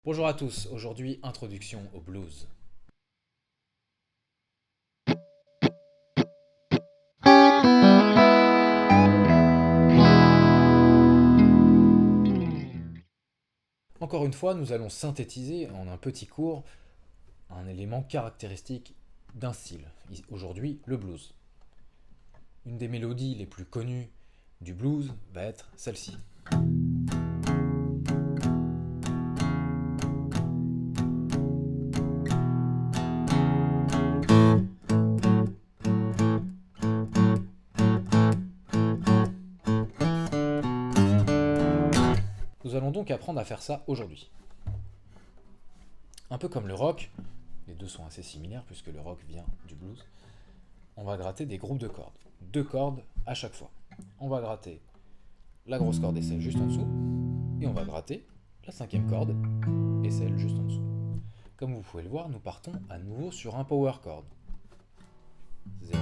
Bonjour à tous, aujourd'hui introduction au blues. Encore une fois, nous allons synthétiser en un petit cours un élément caractéristique d'un style, aujourd'hui le blues. Une des mélodies les plus connues du blues va être celle-ci. Nous allons donc apprendre à faire ça aujourd'hui. Un peu comme le rock, les deux sont assez similaires puisque le rock vient du blues, on va gratter des groupes de cordes. Deux cordes à chaque fois. On va gratter la grosse corde et celle juste en dessous, et on va gratter la cinquième corde et celle juste en dessous. Comme vous pouvez le voir, nous partons à nouveau sur un power chord. 0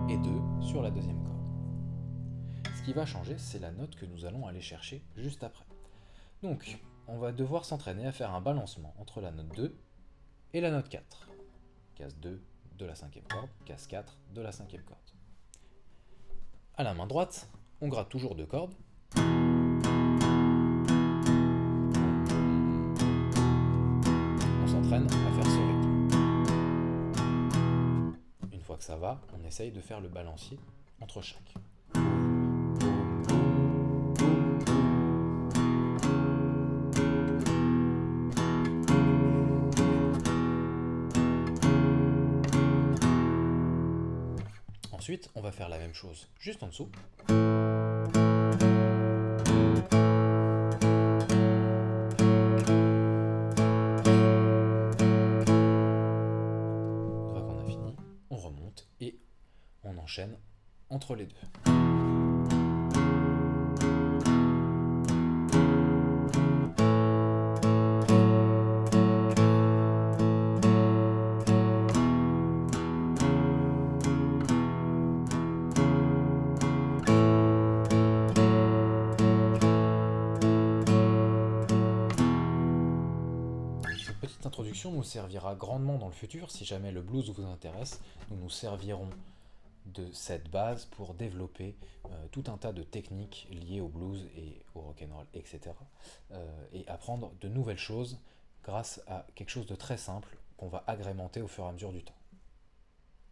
et 2 sur la deuxième corde. Ce qui va changer, c'est la note que nous allons aller chercher juste après. Donc, on va devoir s'entraîner à faire un balancement entre la note 2 et la note 4. Case 2 de la cinquième corde, case 4 de la cinquième corde. À la main droite, on gratte toujours deux cordes. On s'entraîne à faire ce rythme. Une fois que ça va, on essaye de faire le balancier entre chaque. Ensuite, on va faire la même chose juste en dessous. Une fois qu'on a fini, on remonte et on enchaîne entre les deux. Cette petite introduction nous servira grandement dans le futur. Si jamais le blues vous intéresse, nous nous servirons de cette base pour développer tout un tas de techniques liées au blues et au rock'n'roll, etc. Et apprendre de nouvelles choses grâce à quelque chose de très simple qu'on va agrémenter au fur et à mesure du temps.